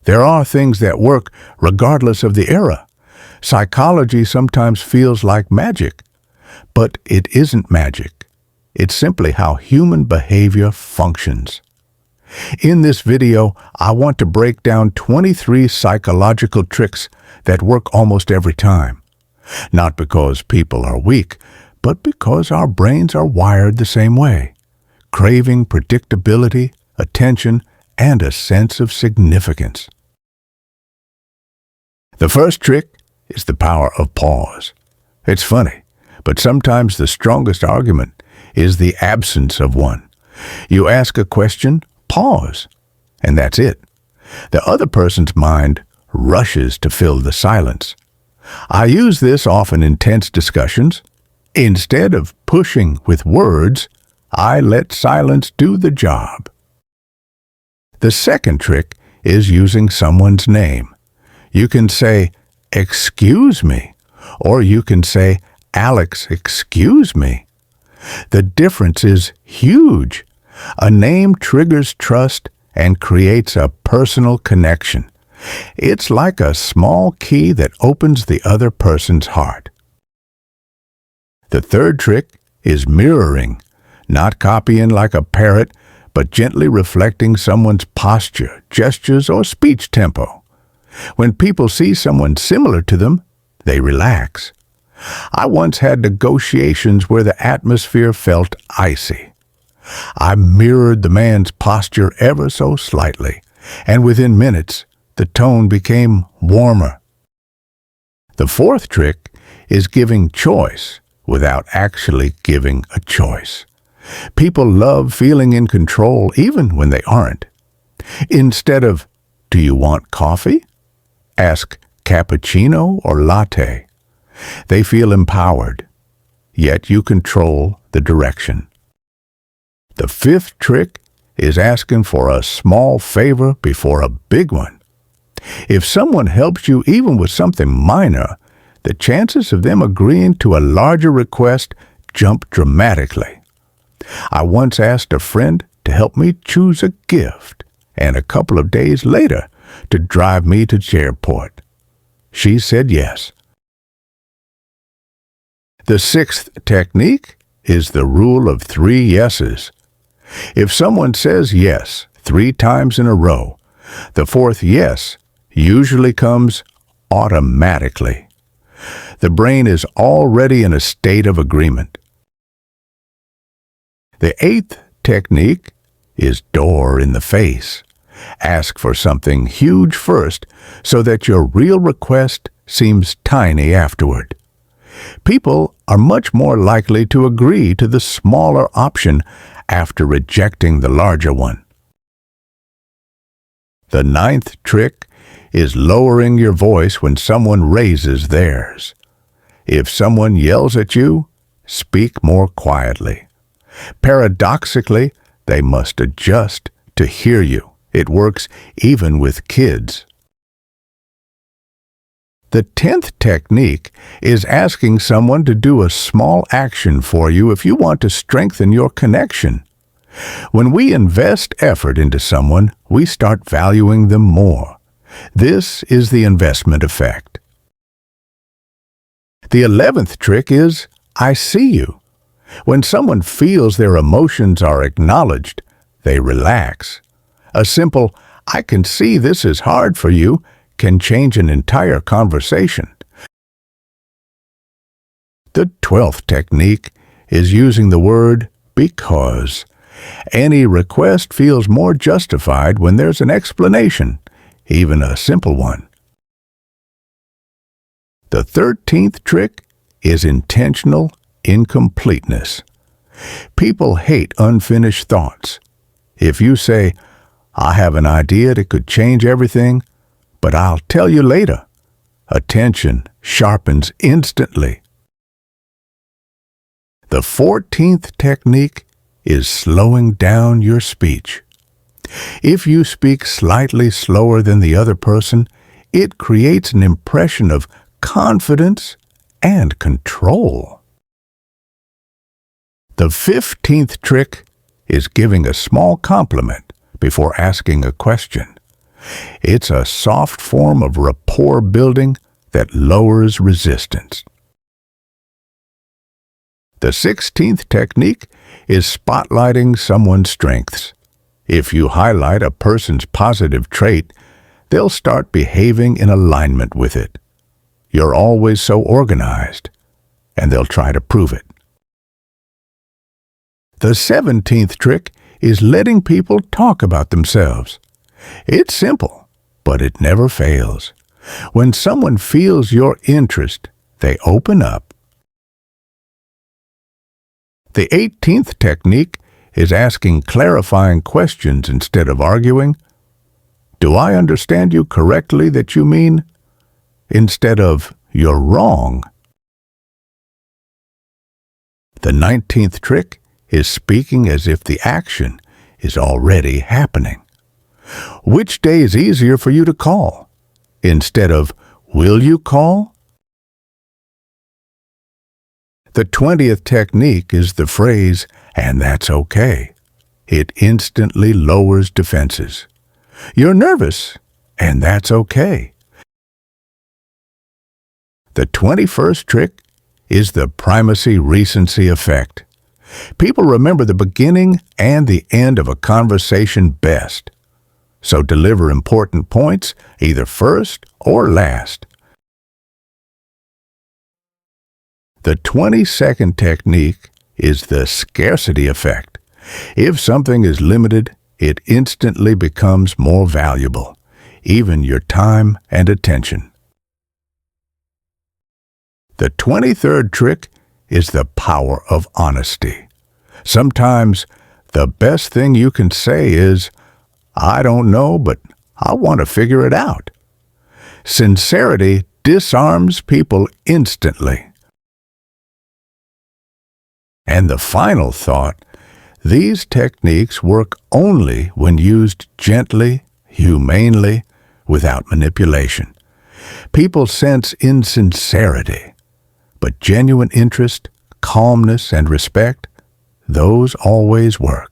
There are things that work regardless of the era. Psychology sometimes feels like magic, but it isn't magic. It's simply how human behavior functions. In this video, I want to break down 23 psychological tricks that work almost every time. Not because people are weak, but because our brains are wired the same way, craving predictability, attention, and a sense of significance. The first trick is the power of pause. It's funny, but sometimes the strongest argument is the absence of one. You ask a question, pause, and that's it. The other person's mind rushes to fill the silence. I use this often in tense discussions. Instead of pushing with words, I let silence do the job. The second trick is using someone's name. You can say, "Excuse me," or you can say, "Alex, excuse me." The difference is huge. A name triggers trust and creates a personal connection. It's like a small key that opens the other person's heart. The third trick is mirroring, not copying like a parrot, but gently reflecting someone's posture, gestures, or speech tempo. When people see someone similar to them, they relax. I once had negotiations where the atmosphere felt icy. I mirrored the man's posture ever so slightly, and within minutes, the tone became warmer. The fourth trick is giving choice without actually giving a choice. People love feeling in control even when they aren't. Instead of, "Do you want coffee?" ask, "Cappuccino or latte?" They feel empowered, yet you control the direction. The fifth trick is asking for a small favor before a big one. If someone helps you even with something minor, the chances of them agreeing to a larger request jump dramatically. I once asked a friend to help me choose a gift, and a couple of days later to drive me to the airport. She said yes. The sixth technique is the rule of 3 yeses. If someone says yes 3 times in a row, the fourth yes usually comes automatically. The brain is already in a state of agreement. The eighth technique is door in the face. Ask for something huge first so that your real request seems tiny afterward. People are much more likely to agree to the smaller option after rejecting the larger one. The ninth trick is lowering your voice when someone raises theirs. If someone yells at you, speak more quietly. Paradoxically, they must adjust to hear you. It works even with kids. The 10th technique is asking someone to do a small action for you if you want to strengthen your connection. When we invest effort into someone, we start valuing them more. This is the investment effect. The 11th trick is, "I see you." When someone feels their emotions are acknowledged, they relax. A simple, "I can see this is hard for you," can change an entire conversation. The 12th technique is using the word because. Any request feels more justified when there's an explanation, even a simple one. The 13th trick is intentional incompleteness. People hate unfinished thoughts. If you say, "I have an idea that could change everything, but I'll tell you later," attention sharpens instantly. The 14th technique is slowing down your speech. If you speak slightly slower than the other person, it creates an impression of confidence and control. The 15th trick is giving a small compliment before asking a question. It's a soft form of rapport building that lowers resistance. The 16th technique is spotlighting someone's strengths. If you highlight a person's positive trait, they'll start behaving in alignment with it. You're always so organized, and they'll try to prove it. The 17th trick is letting people talk about themselves. It's simple, but it never fails. When someone feels your interest, they open up. The 18th technique is asking clarifying questions instead of arguing. Do I understand you correctly that you mean? Instead of, you're wrong. The 19th trick is speaking as if the action is already happening. Which day is easier for you to call? Instead of, will you call? The 20th technique is the phrase, and that's okay. It instantly lowers defenses. You're nervous, and that's okay. The 21st trick is the primacy-recency effect. People remember the beginning and the end of a conversation best. So deliver important points either first or last. The 22nd technique is the scarcity effect. If something is limited, it instantly becomes more valuable, even your time and attention. The 23rd trick is the power of honesty. Sometimes the best thing you can say is, I don't know, but I want to figure it out. Sincerity disarms people instantly. And the final thought, these techniques work only when used gently, humanely, without manipulation. People sense insincerity, but genuine interest, calmness, and respect, those always work.